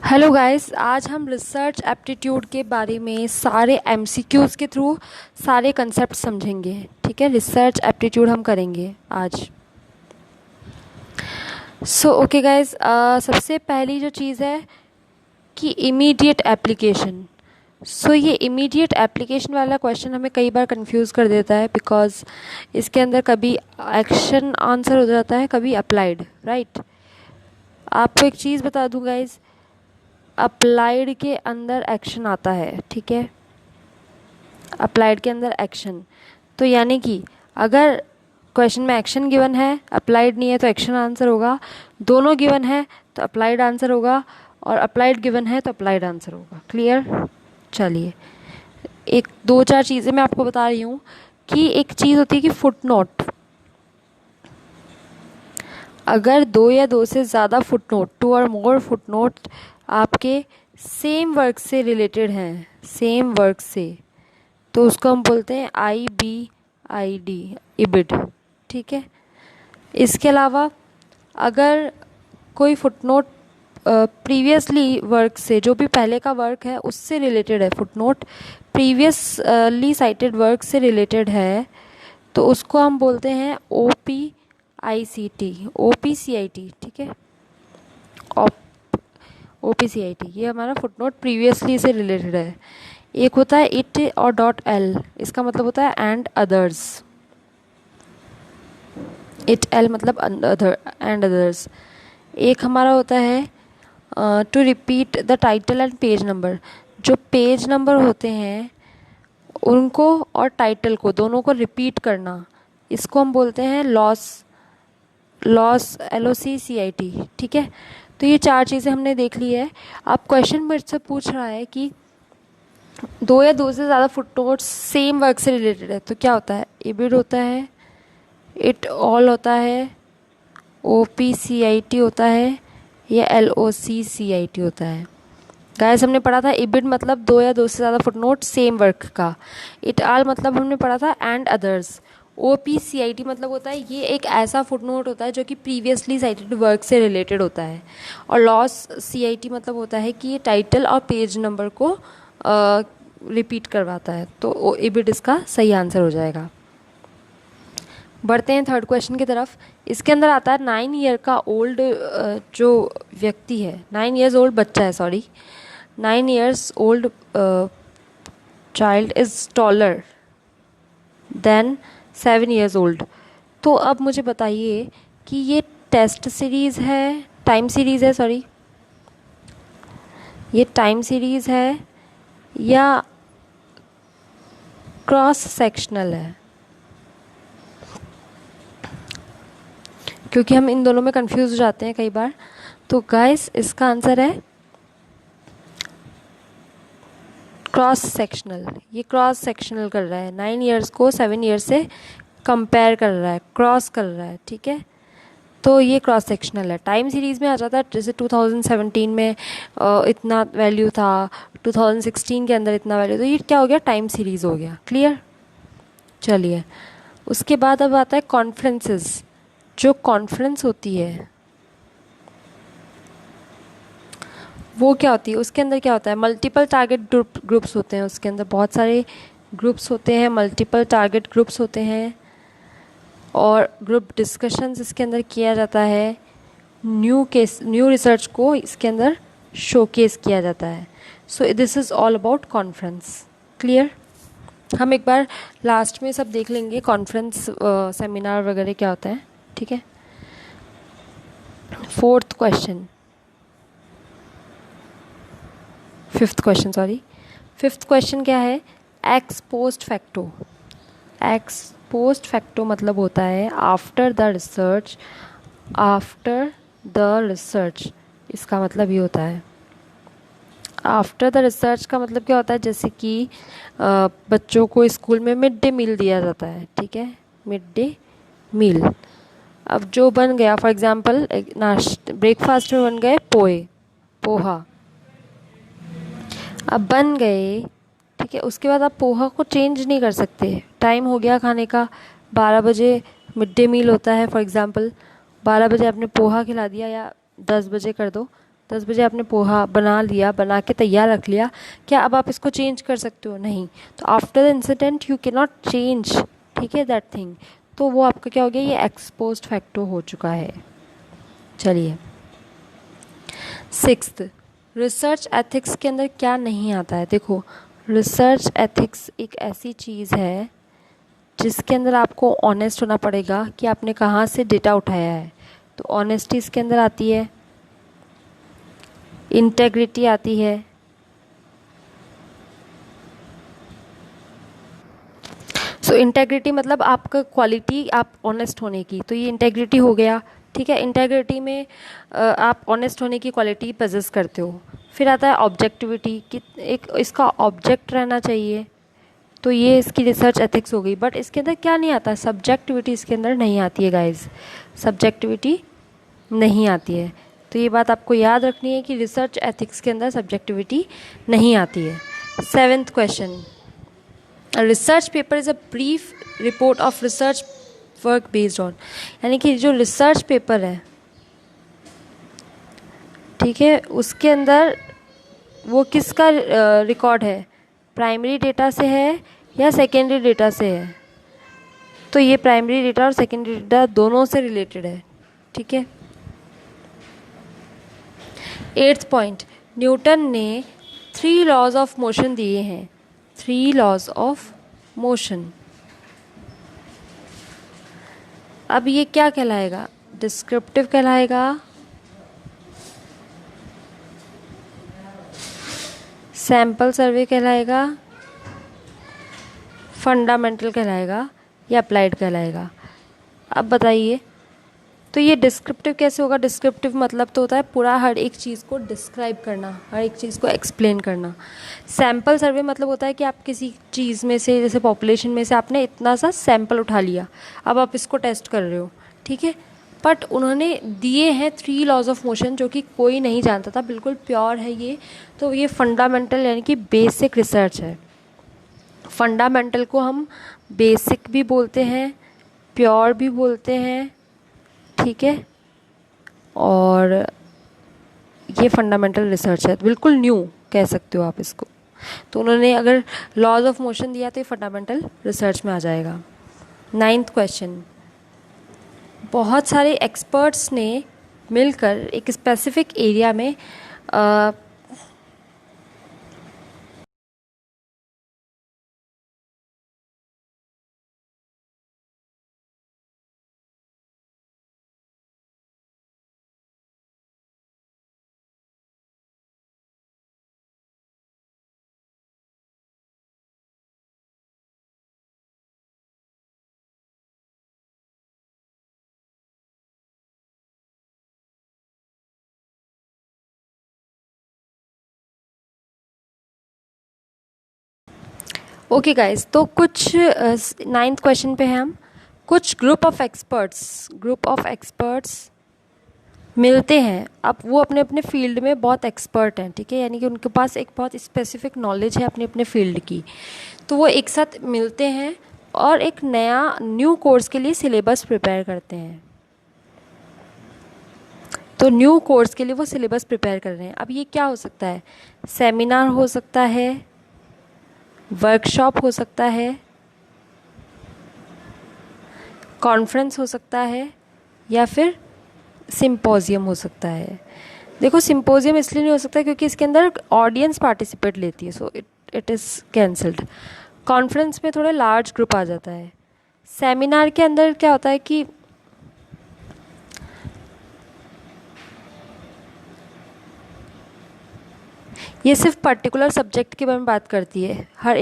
Hello guys, आज हम research aptitude के बारे में सारे एमसीक्यूज़ के थ्रू सारे कंसेप्ट समझेंगे। ठीक है, रिसर्च एप्टीट्यूड हम करेंगे आज। सो ओके गाइस, सबसे पहली जो चीज़ है कि इमीडिएट एप्लीकेशन। ये इमीडिएट एप्लीकेशन वाला क्वेश्चन हमें कई बार कंफ्यूज कर देता है, बिकॉज इसके अंदर कभी एक्शन आंसर हो जाता है, कभी अप्लाइड, राइट। आपको एक चीज़ बता दूँ गाइस, अप्लाइड के अंदर एक्शन आता है। ठीक है, अप्लाइड के अंदर एक्शन, तो यानी कि अगर क्वेश्चन में एक्शन गिवन है, अप्लाइड नहीं है तो एक्शन आंसर होगा, दोनों गिवन है तो अप्लाइड आंसर होगा, और अप्लाइड गिवन है तो अप्लाइड आंसर होगा। क्लियर। चलिए, एक दो चार चीज़ें मैं आपको बता रही हूँ कि एक चीज़ होती है कि फुट नोट। अगर दो या दो से ज़्यादा फुट नोट, टू और मोर फुट नोट आपके सेम वर्क से रिलेटेड हैं, सेम वर्क से, तो उसको हम बोलते हैं IBID, इबिड। ठीक है, इसके अलावा अगर कोई फुटनोट प्रीवियसली वर्क से, जो भी पहले का वर्क है उससे रिलेटेड है, फुटनोट प्रीवियसली साइटेड वर्क से रिलेटेड है, तो उसको हम बोलते हैं OPCIT। ठीक है, OPCIT, ये हमारा फुटनोट प्रीवियसली से रिलेटेड है। एक होता है इट और .L, इसका मतलब होता है एंड अदर्स। इट एल मतलब अदर एंड अदर्स। एक हमारा होता है to repeat the title and page number. जो पेज नंबर होते हैं उनको और टाइटल को, दोनों को रिपीट करना, इसको हम बोलते हैं LOCCIT। ठीक है, तो ये चार चीज़ें हमने देख ली है। अब क्वेश्चन मेरे से पूछ रहा है कि दो या दो से ज़्यादा फुटनोट्स सेम वर्क से रिलेटेड है तो क्या होता है, इबिड होता है, इट ऑल होता है, OPCIT होता है, या LOCCIT होता है। गाइस, हमने पढ़ा था इबिड मतलब दो या दो से ज़्यादा फुटनोट सेम वर्क का, इट ऑल मतलब हमने पढ़ा था एंड अदर्स, OPCIT मतलब होता है ये एक ऐसा फुटनोट होता है जो कि प्रीवियसली साइटेड वर्क से रिलेटेड होता है, और लॉस CIT मतलब होता है कि ये टाइटल और पेज नंबर को रिपीट करवाता है। तो इबिड इसका सही आंसर हो जाएगा। बढ़ते हैं थर्ड क्वेश्चन की तरफ। इसके अंदर आता है 9 ईयर का ओल्ड जो व्यक्ति है, 9 ईयर्स ओल्ड बच्चा है, sorry, 9 years old child is taller than 7 years old. तो अब मुझे बताइए कि ये टेस्ट सीरीज़ है, टाइम सीरीज़ है, सॉरी, ये टाइम सीरीज़ है या क्रॉस सेक्शनल है, क्योंकि हम इन दोनों में कंफ्यूज हो जाते हैं कई बार। तो गाइस, इसका आंसर है क्रॉस सेक्शनल। ये क्रॉस सेक्शनल कर रहा है, 9 ईयर्स को 7 ईयर्स से कंपेयर कर रहा है, क्रॉस कर रहा है। ठीक है, तो ये क्रॉस सेक्शनल है। टाइम सीरीज़ में आ जाता है, जैसे 2017 में इतना वैल्यू था, 2016 के अंदर इतना वैल्यू, तो ये क्या हो गया, टाइम सीरीज़ हो गया। क्लियर। चलिए, उसके बाद अब आता है कॉन्फ्रेंसेस। जो कॉन्फ्रेंस होती है वो क्या होती है, उसके अंदर क्या होता है, मल्टीपल टारगेट ग्रुप्स होते हैं, उसके अंदर बहुत सारे ग्रुप्स होते हैं, मल्टीपल टारगेट ग्रुप्स होते हैं, और ग्रुप डिस्कशंस इसके अंदर किया जाता है, न्यू रिसर्च को इसके अंदर शोकेस किया जाता है। So this is all about conference. Clear. हम एक बार लास्ट में सब देख लेंगे कॉन्फ्रेंस सेमिनार वगैरह क्या होता है। ठीक है, फिफ्थ क्वेश्चन क्या है, x post facto. X post facto मतलब होता है आफ्टर द रिसर्च। इसका मतलब ये होता है, आफ्टर द रिसर्च का मतलब क्या होता है, जैसे कि बच्चों को स्कूल में मिड डे मील दिया जाता है। ठीक है, मिड डे मील। अब जो बन गया, फॉर एग्जांपल ब्रेकफास्ट में बन गए पोहा, अब बन गए। ठीक है, उसके बाद आप पोहा को चेंज नहीं कर सकते, टाइम हो गया खाने का, 12 बजे मिड डे मील होता है, फॉर एग्जांपल 12 बजे आपने पोहा खिला दिया, या 10 बजे कर दो, 10 बजे आपने पोहा बना लिया, बना के तैयार रख लिया, क्या अब आप इसको चेंज कर सकते हो? नहीं। तो after the incident you can not change, ठीक है, दैट थिंग। तो वो आपका क्या हो गया, ये एक्सपोज्ड फैक्टो हो चुका है। चलिए, सिक्स्थ, रिसर्च एथिक्स के अंदर क्या नहीं आता है? देखो, रिसर्च एथिक्स एक ऐसी चीज़ है जिसके अंदर आपको ऑनेस्ट होना पड़ेगा कि आपने कहाँ से डेटा उठाया है। तो ऑनेस्टी इसके अंदर आती है, इंटेग्रिटी आती है, सो इंटेग्रिटी मतलब आपका क्वालिटी, आप ऑनेस्ट होने की, तो ये इंटेग्रिटी हो गया, ठीक है। इंटेग्रिटी में आप ऑनेस्ट होने की क्वालिटी पजेस करते हो। फिर आता है ऑब्जेक्टिविटी, कि एक इसका ऑब्जेक्ट रहना चाहिए, तो ये इसकी रिसर्च एथिक्स हो गई। बट इसके अंदर क्या नहीं आता? सब्जेक्टिविटी इसके अंदर नहीं आती है गाइस, सब्जेक्टिविटी नहीं आती है। तो ये बात आपको याद रखनी है कि रिसर्च एथिक्स के अंदर सब्जेक्टिविटी नहीं आती है। Seventh question, research paper is a brief report of research work based on, यानी कि जो रिसर्च पेपर है, ठीक है, उसके अंदर वो किसका रिकॉर्ड है? प्राइमरी डेटा से है या सेकेंडरी डेटा से है? तो ये प्राइमरी डेटा और सेकेंडरी डेटा दोनों से रिलेटेड है, ठीक है। एट्थ पॉइंट, न्यूटन ने 3 लॉज ऑफ मोशन दिए हैं, 3 लॉज ऑफ मोशन। अब ये क्या कहलाएगा? डिस्क्रिप्टिव कहलाएगा, सैंपल सर्वे कहलाएगा, फंडामेंटल कहलाएगा, या अप्लाइड कहलाएगा? अब बताइए, तो ये डिस्क्रिप्टिव कैसे होगा? डिस्क्रिप्टिव मतलब तो होता है पूरा हर एक चीज़ को डिस्क्राइब करना, हर एक चीज़ को एक्सप्लेन करना। सैंपल सर्वे मतलब होता है कि आप किसी चीज़ में से, जैसे पॉपुलेशन में से आपने इतना सा सैंपल उठा लिया, अब आप इसको टेस्ट कर रहे हो, ठीक है। बट उन्होंने दिए हैं 3 लॉज ऑफ मोशन, जो कि कोई नहीं जानता था, बिल्कुल प्योर है ये। तो ये फंडामेंटल यानी कि बेसिक रिसर्च है। फंडामेंटल को हम बेसिक भी बोलते हैं, प्योर भी बोलते हैं, ठीक है। और ये फंडामेंटल रिसर्च है, बिल्कुल न्यू कह सकते हो आप इसको। तो उन्होंने अगर लॉज ऑफ मोशन दिया तो ये फंडामेंटल रिसर्च में आ जाएगा। 9th क्वेश्चन, बहुत सारे एक्सपर्ट्स ने मिलकर एक स्पेसिफिक एरिया में ओके गाइस, तो कुछ 9th क्वेश्चन पे हैं हम। कुछ ग्रुप ऑफ एक्सपर्ट्स मिलते हैं, अब वो अपने अपने फील्ड में बहुत एक्सपर्ट हैं, ठीक है, यानी कि उनके पास एक बहुत स्पेसिफिक नॉलेज है अपने अपने फील्ड की। तो वो एक साथ मिलते हैं और एक नया न्यू कोर्स के लिए सिलेबस प्रिपेयर करते हैं। तो न्यू कोर्स के लिए वो सिलेबस प्रिपेयर कर रहे हैं। अब ये क्या हो सकता है? सेमिनार हो सकता है, वर्कशॉप हो सकता है, कॉन्फ्रेंस हो सकता है, या फिर सिंपोजियम हो सकता है। देखो, सिंपोजियम इसलिए नहीं हो सकता क्योंकि इसके अंदर ऑडियंस पार्टिसिपेट लेती है, so it is cancelled. Conference में थोड़ा लार्ज ग्रुप आ जाता है। सेमिनार के अंदर क्या होता है कि ये सिर्फ पर्टिकुलर सब्जेक्ट के बारे में बात करती है, हर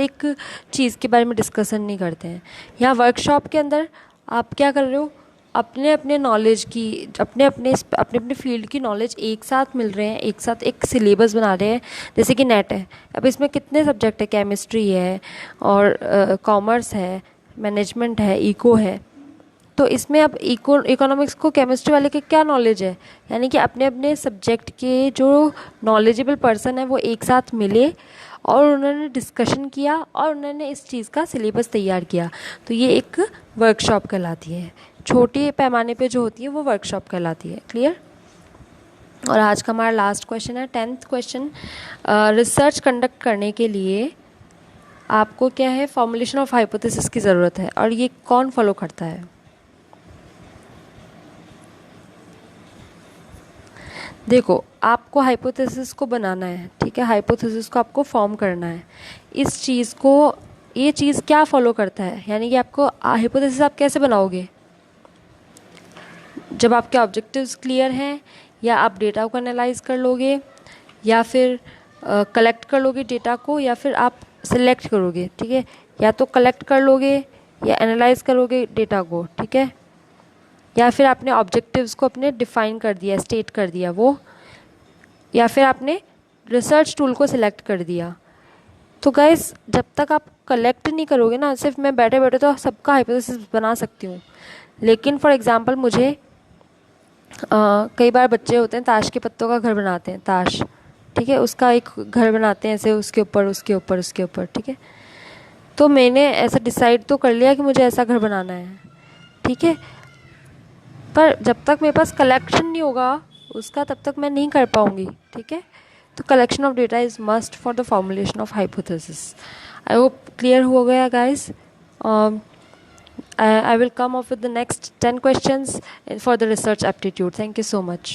एक चीज़ के बारे में डिस्कशन नहीं करते हैं। यहाँ वर्कशॉप के अंदर आप क्या कर रहे हो? अपने अपने नॉलेज की, अपने अपने फील्ड की नॉलेज एक साथ मिल रहे हैं, एक साथ एक सिलेबस बना रहे हैं। जैसे कि नेट है, अब इसमें कितने सब्जेक्ट है? केमिस्ट्री है, और कॉमर्स है, मैनेजमेंट है, इको है। तो इसमें अब इकोनॉमिक्स को केमिस्ट्री वाले के क्या नॉलेज है? यानी कि अपने अपने सब्जेक्ट के जो नॉलेजेबल पर्सन है वो एक साथ मिले और उन्होंने डिस्कशन किया और उन्होंने इस चीज़ का सिलेबस तैयार किया। तो ये एक वर्कशॉप कहलाती है। छोटे पैमाने पे जो होती है वो वर्कशॉप कहलाती है। क्लियर? और आज का हमारा लास्ट क्वेश्चन है 10th क्वेश्चन। रिसर्च कंडक्ट करने के लिए आपको क्या है, फॉर्मुलेशन ऑफ हाइपोथेसिस की ज़रूरत है, और ये कौन फॉलो करता है? देखो, आपको हाइपोथेसिस को बनाना है, ठीक है, हाइपोथेसिस को आपको फॉर्म करना है। इस चीज़ को, ये चीज़ क्या फॉलो करता है, यानी कि आपको हाइपोथेसिस आप कैसे बनाओगे? जब आपके ऑब्जेक्टिव्स क्लियर हैं, या आप डेटा को एनालाइज कर लोगे, या फिर कलेक्ट कर लोगे डेटा को, या फिर आप सिलेक्ट करोगे, ठीक है, या तो कलेक्ट कर लोगे या एनालाइज करोगे डेटा को, ठीक है, या फिर आपने ऑब्जेक्टिव्स को अपने डिफाइन कर दिया, स्टेट कर दिया वो, या फिर आपने रिसर्च टूल को सिलेक्ट कर दिया। तो गाइस, जब तक आप कलेक्ट नहीं करोगे ना, सिर्फ मैं बैठे बैठे तो सबका हाइपोथेसिस बना सकती हूँ, लेकिन फॉर एग्जांपल मुझे कई बार बच्चे होते हैं ताश के पत्तों का घर बनाते हैं, ताश, ठीक है, उसका एक घर बनाते हैं ऐसे, उसके ऊपर उसके ऊपर उसके ऊपर, ठीक है। तो मैंने ऐसा डिसाइड तो कर लिया कि मुझे ऐसा घर बनाना है, ठीक है, पर जब तक मेरे पास कलेक्शन नहीं होगा उसका, तब तक मैं नहीं कर पाऊँगी, ठीक है। तो collection of data is must for the formulation of hypothesis. I hope clear हो गया guys. I will come up with the next 10 questions for the research aptitude. Thank you so much.